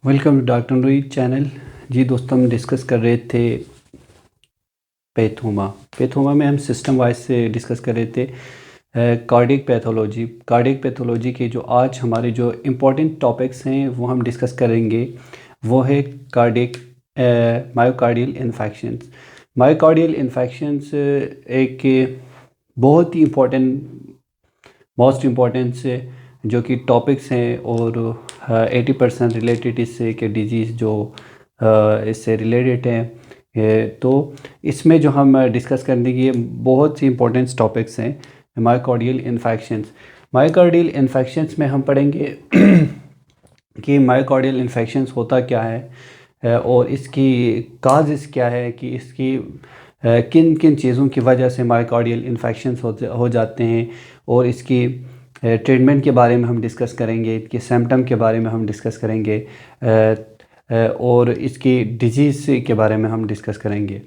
Welcome to doctor रूई channel. जी दोस्तों, हम डिस्कस कर रहे थे पैथोमा में हम सिस्टम वाइज से डिस्कस कर रहे थे कार्डियक पैथोलॉजी के जो आज हमारे जो इम्पोर्टेंट टॉपिक्स हैं वो हम डिस्कस करेंगे। वो है कार्डियक मायोकार्डियल इन्फेक्शंस एक बहुत ही मोस्ट इम्पॉर्टेंट से जो कि टॉपिक्स हैं और 80% रिलेटेड इससे के डिजीज़ जो इससे रिलेटेड हैं। तो इसमें जो हम डिस्कस करने की बहुत सी इम्पोर्टेंट टॉपिक्स हैं मायोकार्डियल इन्फेक्शंस में हम पढ़ेंगे कि मायोकार्डियल इन्फेक्शंस होता क्या है और इसकी काजेज़ क्या है कि इसकी किन किन चीज़ों की वजह से मायोकार्डियल इन्फेक्शंस हो जाते हैं और इसकी ट्रीटमेंट के बारे में हम डिस्कस करेंगे, इसके सिम्टम के बारे में हम डिस्कस करेंगे और इसकी डिजीज़ के बारे में हम डिस्कस करेंगे।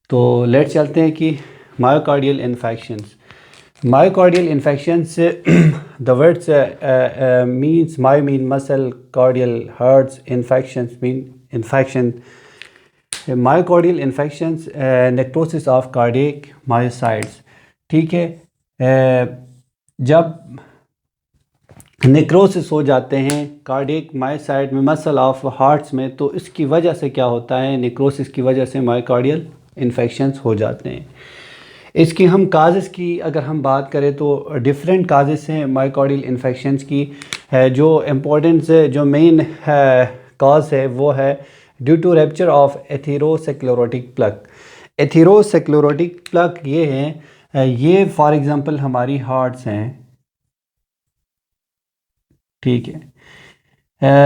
तो लेट चलते हैं कि myocardial infections the words means myo mean muscle, cardial hearts, infections mean infection, myocardial infections necrosis of cardiac myocytes. ठीक है, जब नेक्रोसिस हो जाते हैं कार्डियक मायोसाइट में, मसल ऑफ हार्ट्स में, तो इसकी वजह से क्या होता है, नेक्रोसिस की वजह से मायोकार्डियल इन्फेक्शंस हो जाते हैं। इसकी हम काजेज़ की अगर हम बात करें तो डिफरेंट काजेज़ हैं मायोकार्डियल इन्फेक्शंस की। जो इम्पोर्टेंट जो मेन काज है वो है due to rupture of atherosclerotic plug. ये हैं, ये फॉर एग्ज़ाम्पल हमारी हार्ट्स हैं। ठीक है,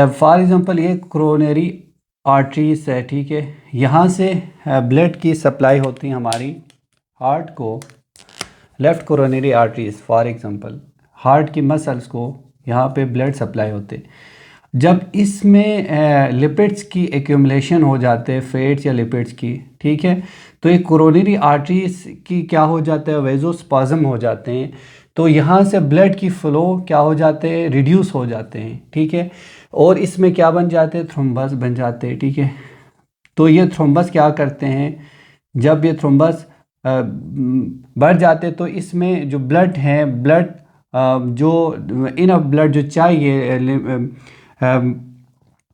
फॉर एग्ज़ाम्पल ये कोरोनरी आर्टरीज है। ठीक है, यहाँ से ब्लड की सप्लाई होती है हमारी हार्ट को, left coronary arteries, for example heart की मसल्स को यहाँ पे ब्लड सप्लाई होते। जब इसमें लिपिड्स की एक्यूमुलेशन हो जाते हैं, फैट्स या लिपिड्स की, ठीक है, तो ये कोरोनरी आर्टरीज की क्या हो जाता है, वेज़ोस्पाज़म हो जाते हैं। तो यहाँ से ब्लड की फ़्लो क्या हो जाते हैं, रिड्यूस हो जाते हैं। ठीक है, और इसमें क्या बन जाते हैं, थ्रोम्बस बन जाते हैं। ठीक है, तो ये थ्रोम्बस क्या करते हैं, जब ये थ्रोम्बस बढ़ जाते तो इसमें जो ब्लड है, जो इन ब्लड जो चाहिए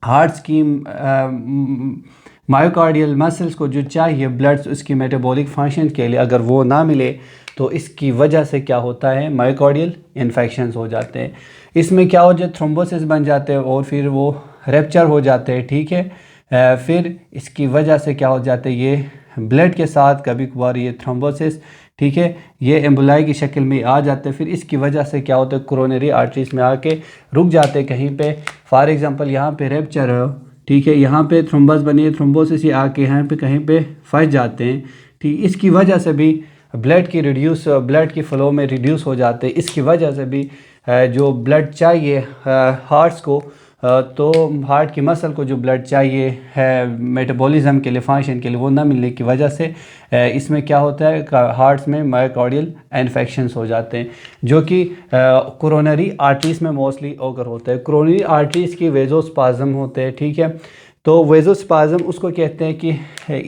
हार्ट्स की मायोकार्डियल मसल्स को जो चाहिए ब्लड उसकी मेटाबॉलिक फंक्शन के लिए, अगर वो ना मिले तो इसकी वजह से क्या होता है, मायोकार्डियल इन्फेक्शंस हो जाते हैं। इसमें क्या हो जाए, थ्रोम्बोसिस बन जाते हैं और फिर वो रप्चर हो जाते हैं। ठीक है, फिर इसकी वजह से क्या हो जाते हैं, ये ब्लड के साथ कभी कभार ये थ्रोम्बोसिस, ठीक है, ये एम्बोलाई की शक्ल में आ जाते हैं। फिर इसकी वजह से क्या होता है, कोरोनरी आर्टरीज में आके रुक जाते हैं कहीं पे। फॉर एग्जांपल यहाँ पे रप्चर हो, ठीक है, यहाँ पे थ्रोम्बस बनी है, थ्रोम्बोसिस ये आके यहाँ पे कहीं पे फंस जाते हैं। ठीक, इसकी वजह से भी ब्लड की फ़्लो में रिड्यूस हो जाते हैं। इसकी वजह से भी जो ब्लड चाहिए हार्ट्स को, तो हार्ट की मसल को जो ब्लड चाहिए है मेटाबॉलिज्म के लिए, फंक्शन के लिए, वो ना मिलने की वजह से इसमें क्या होता है, हार्ट्स में मायोकार्डियल इन्फेक्शंस हो जाते हैं, जो कि कोरोनरी आर्टरीज में मोस्टली ओकर होता है। कोरोनरी आर्टरीज की वेज़ोस्पाज़म होते हैं। ठीक है, तो वेज़ोस्पाज़म उसको कहते हैं कि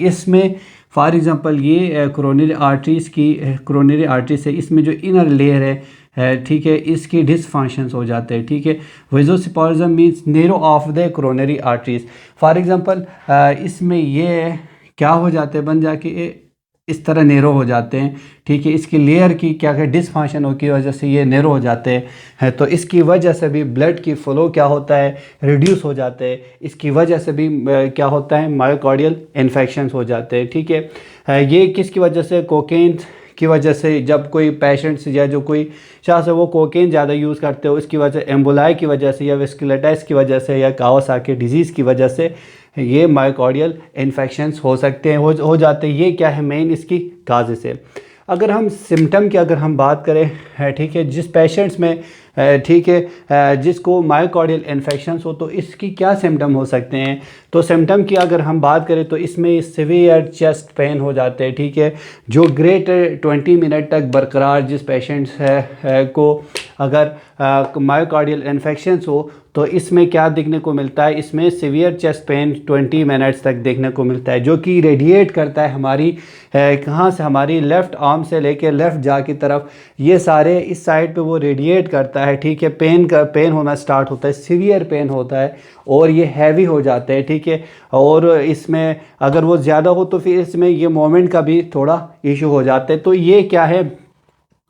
इसमें फॉर एग्ज़ाम्पल ये कोरोनरी आर्टरीज है, इसमें जो इनर लेयर है, ठीक है, इसकी डिसफंक्शंस हो जाते हैं। ठीक है, vasospasm means narrow of the coronary arteries. For example इसमें ये क्या हो जाते हैं, बन जाके इस तरह नेरो हो जाते हैं। ठीक है, इसकी लेयर की क्या डिसफंक्शन की वजह से ये नेरो हो जाते हैं। तो इसकी वजह से भी ब्लड की फ़्लो क्या होता है, रिड्यूस हो जाते हैं। इसकी वजह से भी क्या होता है, मायोकार्डियल इन्फेक्शंस हो जाते हैं। ठीक है, ये किसकी वजह से, कोकेन की वजह से। जब कोई पेशेंट्स या जो कोई शख्स है वो कोकेन ज़्यादा यूज़ करते हो, उसकी वजह एम्बोलाई की वजह से या वेस्कुलाइटिस की वजह से या कावासाकी डिजीज़ की वजह से ये मायोकार्डियल इन्फेक्शंस हो सकते हैं, हो जाते हैं। ये क्या है, मेन इसकी काजेज़ है। अगर हम सिम्टम की अगर हम बात करें, ठीक है, जिस पेशेंट्स में ठीक है, जिसको मायोकार्डियल इन्फेक्शंस हो, तो इसकी क्या सिम्टम हो सकते हैं। तो सिम्टम की अगर हम बात करें तो इसमें सीवियर चेस्ट पेन हो जाते हैं, ठीक है, जो ग्रेटर 20 मिनट तक बरकरार, जिस पेशेंट्स को अगर मायोकार्डियल इन्फेक्शंस हो तो इसमें क्या देखने को मिलता है, इसमें सीवियर चेस्ट पेन 20 मिनट्स तक देखने को मिलता है, जो कि रेडिएट करता है हमारी कहाँ से, हमारी लेफ़्ट आर्म से लेके लेफ़्ट जा की तरफ, ये सारे इस साइड पे वो रेडिएट करता है, ठीक है। पेन होना स्टार्ट होता है, सीवियर पेन होता है और ये हैवी हो जाता है, ठीक है। और इसमें अगर वो ज़्यादा हो तो फिर इसमें ये मोमेंट का भी थोड़ा इशू हो जाता है। तो ये क्या है,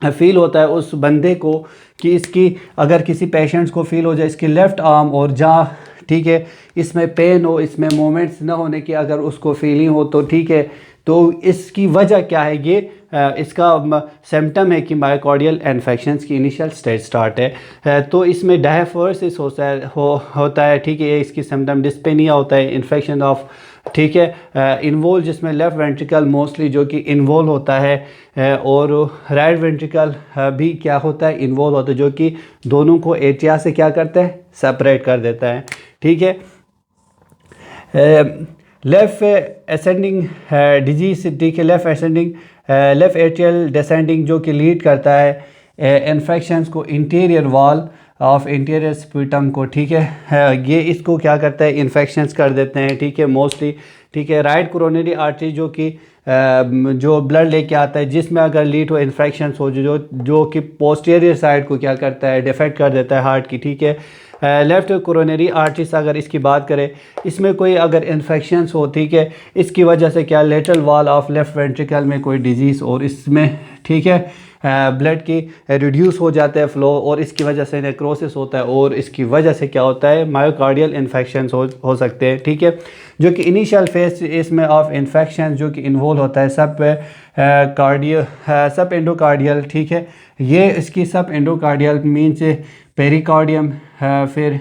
फील होता है उस बंदे को कि इसकी अगर किसी पेशेंट्स को फील हो जाए इसकी लेफ़्ट आर्म और जहाँ, ठीक है, इसमें पेन हो, इसमें मोमेंट्स ना होने की अगर उसको फीलिंग हो तो ठीक है, तो इसकी वजह क्या है, ये इसका सिम्टम है कि मायोकार्डियल इन्फेक्शंस की इनिशियल स्टेज स्टार्ट है। तो इसमें डायफोरेसिस होता है, ठीक है, इसकी सिम्टम डिस्पेनिया होता है, इन्फेक्शन ऑफ, ठीक है, इन्वॉल्व, जिसमें लेफ़्ट वेंट्रिकल मोस्टली जो कि इन्वॉल्व होता है और राइट वेंट्रिकल भी क्या होता है, इन्वॉल्व होता है, जो कि दोनों को एट्रिया से क्या करता है, सेपरेट कर देता है, ठीक है। लेफ़्ट एसेंडिंग डिजीज, ठीक है, लेफ़्ट एट्रियल डिसेंडिंग जो कि लीड करता है इन्फेक्शंस को interior wall of interior sputum को, ठीक है, ये इसको क्या करता है, इन्फेक्शंस कर देते हैं, ठीक है, मोस्टली, ठीक है। राइट कोरोनरी आर्टरी जो कि जो ब्लड लेके आता है, जिसमें अगर लीड हो इन्फेक्शंस हो, जो कि पोस्टीरियर साइड को क्या करता है, डिफेक्ट कर देता है हार्ट की, ठीक है। लेफ़्ट कोरोनरी आर्टरीज अगर इसकी बात करें, इसमें कोई अगर इन्फेक्शंस हो, ठीक है, इसकी वजह से क्या lateral wall of left ventricle में कोई डिजीज़ और इसमें, ठीक है, ब्लड की रिड्यूस हो जाता है फ्लो और इसकी वजह से नेक्रोसिस होता है और इसकी वजह से क्या होता है, मायोकार्डियल इन्फेक्शंस हो सकते हैं, ठीक है। जो कि इनिशियल फेज इसमें ऑफ इन्फेक्शन जो कि इन्वॉल्व होता है सब एंडोकार्डियल, ठीक है, ये इसकी सब एंडोकार्डियल मीन्स पेरिकार्डियम, फिर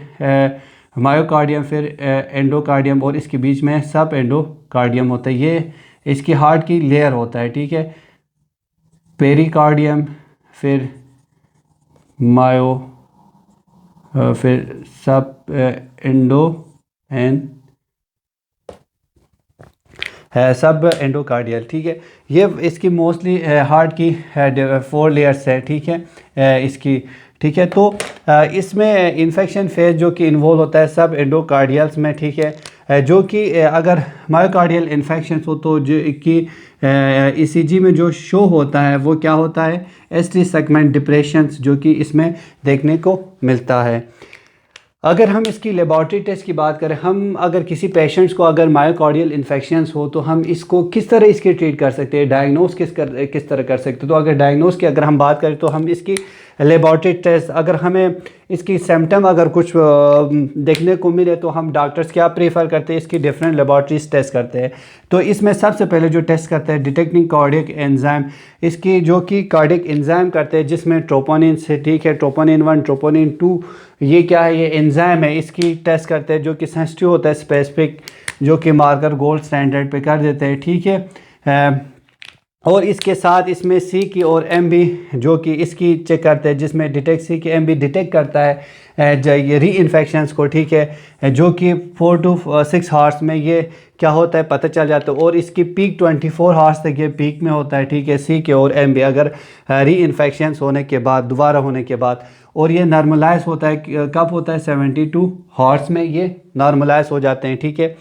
मायोकार्डियम, फिर एंडोकार्डियम और इसके बीच में सब एंडोकार्डियम होता है, ये इसकी हार्ट की लेयर होता है, ठीक है। पेरिकार्डियम, फिर मायो, फिर सब एंडो एंड सब एंडोकार्डियल, ठीक है। ये इसकी मोस्टली हार्ट की 4 लेयर्स है, ठीक है, इसकी, ठीक है। तो इसमें इन्फेक्शन फेज जो कि इन्वॉल्व होता है सब एंडोकार्डियल्स में, ठीक है, जो कि अगर मायोकार्डियल इन्फेक्शन हो तो जो कि ईसीजी में जो शो होता है वो क्या होता है, एसटी सेगमेंट डिप्रेशंस जो कि इसमें देखने को मिलता है। अगर हम इसकी लेबॉरेटरी टेस्ट की बात करें, हम अगर किसी पेशेंट्स को अगर मायोकार्डियल इन्फेक्शंस हो तो हम इसको किस तरह इसके ट्रीट कर सकते हैं, डायग्नोस किस तरह कर सकते हैं। तो अगर डायग्नोस की अगर हम बात करें तो हम इसकी लेबॉरेटरी टेस्ट, अगर हमें इसकी सिम्टम अगर कुछ देखने को मिले तो हम डॉक्टर्स क्या प्रेफर करते हैं, इसकी डिफरेंट लेबॉरेटरीज टेस्ट करते हैं। तो इसमें सबसे पहले जो टेस्ट करते हैं डिटेक्टिंग कार्डियक एंजाइम, इसकी जो कि कार्डियक एंजाइम करते हैं जिसमें ट्रोपोनिन से, ठीक है, ट्रोपोनिन 1 ट्रोपोनिन 2, ये क्या है, ये एंजाइम है, इसकी टेस्ट करते हैं जो कि सेंसिटिव होता है स्पेसिफिक, जो कि मार्कर गोल्ड स्टैंडर्ड पे कर देते हैं, ठीक है। और इसके साथ इसमें सी की और एम बी जो कि इसकी चेक करते हैं, जिसमें डिटेक्ट सी की एम बी डिटेक्ट करता है ये री इन्फेक्शंस को, ठीक है, जो कि 4 to 6 हार्स में ये क्या होता है पता चल जाता है और इसकी पीक 24 हार्स तक ये पीक में होता है, ठीक है, सी के और एम बी अगर री इन्फेक्शंस होने के बाद, दोबारा होने के बाद, और ये नॉर्मलाइज होता है कब होता है, 72 हार्स में ये नॉर्मलाइज हो जाते हैं, ठीक है।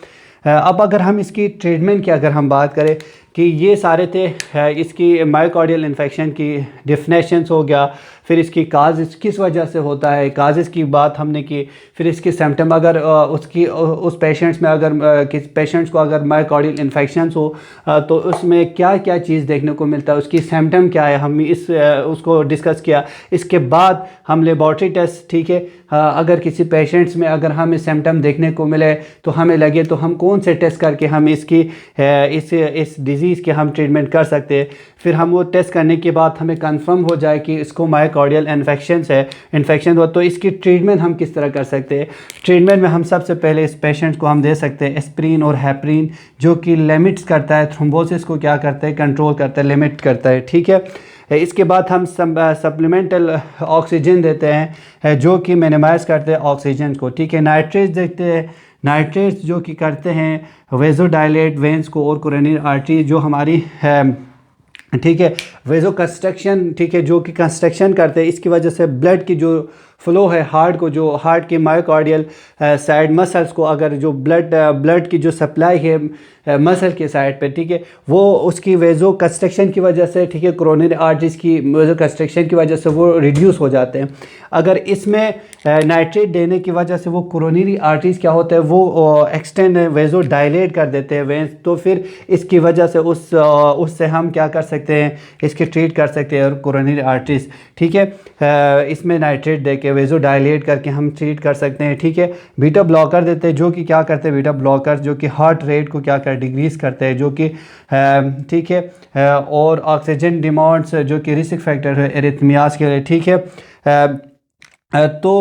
अब अगर हम इसकी ट्रीटमेंट की अगर हम बात करें कि ये सारे थे इसकी मायोकार्डियल इन्फेक्शन की डिफिनेशंस हो गया, फिर इसकी काज किस वजह से होता है, काजेस की बात हमने की, फिर इसकी सिम्टम अगर उस पेशेंट्स में अगर किस पेशेंट्स को अगर मायोकार्डियल इन्फेक्शंस हो तो उसमें क्या क्या चीज़ देखने को मिलता है, उसकी सिम्टम क्या है, हम उसको डिस्कस किया। इसके बाद हम लेबॉरेटरी टेस्ट, ठीक है, अगर किसी पेशेंट्स में अगर हमें सिम्टम देखने को मिले तो हमें लगे तो हम कौन से टेस्ट करके हम इसकी इस डिज़ीज़ के हम ट्रीटमेंट कर सकते हैं। फिर हम वो टेस्ट करने के बाद हमें कंफर्म हो जाए कि इसको मायोकार्डियल इन्फेक्शन हो तो इसकी ट्रीटमेंट हम किस तरह कर सकते हैं। ट्रीटमेंट में हम सबसे पहले इस पेशेंट को हम दे सकते हैं एस्प्रिन और हेपरिन, जो कि लिमिट्स करता है थ्रोम्बोसिस को, क्या करता है, कंट्रोल करता है, लिमिट करता है, ठीक है। इसके बाद हम सप्लीमेंटल ऑक्सीजन देते हैं जो कि मिनिमाइज़ करते हैं ऑक्सीजन को, ठीक है। नाइट्रेट्स देखते हैं, नाइट्रेट्स जो कि करते हैं वेज़ोडाइलेट वेंस को और कोरोनरी आर्टरी जो हमारी है, ठीक है, वेज़ो कंस्ट्रक्शन, ठीक है, जो कि कंस्ट्रक्शन करते हैं। इसकी वजह से ब्लड की जो फ़्लो है हार्ट को, जो हार्ट की मायोकार्डियल साइड मसल्स को, अगर जो ब्लड की जो सप्लाई है मसल के साइड पे, ठीक है, वो उसकी वेज़ो कंस्ट्रक्शन की वजह से, ठीक है, कोरोनरी आर्टरीज की वेज़ो कंस्ट्रक्शन की वजह से वो रिड्यूस हो जाते हैं। अगर इसमें नाइट्रेट देने की वजह से वो कोरोनरी आर्टरीज क्या होता है, वो एक्सटेंड वेज़ो डायलेट कर देते हैं वेंस, तो फिर इसकी वजह से उससे हम क्या कर सकते हैं, इसके ट्रीट कर सकते हैं कोरोनरी आर्टरीज, ठीक है। इसमें नाइट्रेट दे के वेज़ो डायलेट करके हम ट्रीट कर सकते हैं, ठीक है। बीटा ब्लॉकर देते हैं जो कि क्या करते हैं, बीटा ब्लॉकर जो कि हार्ट रेट को क्या कर डिक्रीज़ करते हैं, जो कि ठीक है, और ऑक्सीजन डिमांड्स जो कि रिस्क फैक्टर है एरिथमियास के लिए, ठीक है। तो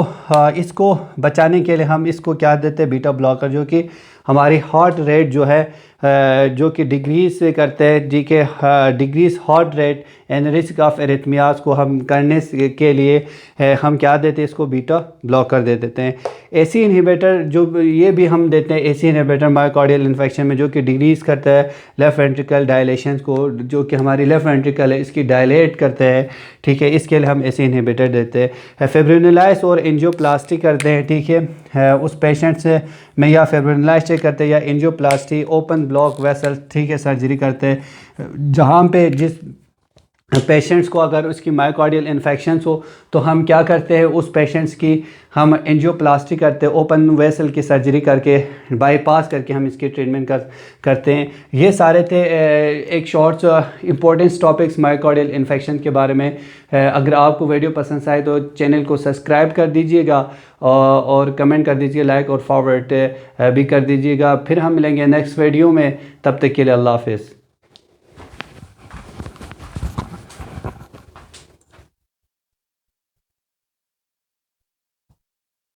इसको बचाने के लिए हम इसको क्या देते हैं, बीटा ब्लॉकर जो कि हमारी हार्ट रेट जो है जो कि डिक्रीज करते हैं, जी के decrease heart rate and risk of arrhythmias को हम करने के लिए हम क्या देते हैं, इसको बीटा ब्लॉकर दे देते हैं। एसी इनहिबिटर जो ये भी हम देते हैं, एसी इनहिबिटर मायोकार्डियल इन्फेक्शन में जो कि डिक्रीज करता है लेफ़्ट वेंट्रिकल डायलेशन को, जो कि हमारी लेफ़्ट वेंट्रिकल है इसकी डायलेट करते हैं, ठीक है। इसके लिए हम एसी इनहिबिटर देते हैं। फिब्रिनोलाइज और एंजियोप्लास्टी करते हैं, ठीक है, उस पेशेंट से में या फिब्रिनोलाइज करते हैं या एंजियोप्लास्टी ओपन ब्लॉक वेसल, ठीक है, सर्जरी करते हैं जहाँ पे जिस पेशेंट्स को अगर उसकी मायोकार्डियल इन्फेक्शंस हो तो हम क्या करते हैं, उस पेशेंट्स की हम एंजियोप्लास्टी करते हैं, ओपन वेसल की सर्जरी करके बाईपास करके हम इसकी ट्रीटमेंट करते हैं। ये सारे थे एक shorts important topics myocardial infection के बारे में। अगर आपको वीडियो पसंद आए तो चैनल को सब्सक्राइब कर दीजिएगा और कमेंट कर दीजिए, लाइक और फॉरवर्ड भी कर दीजिएगा। फिर हम मिलेंगे नेक्स्ट वीडियो में, तब तक के लिए अल्लाह हाफ़िज़।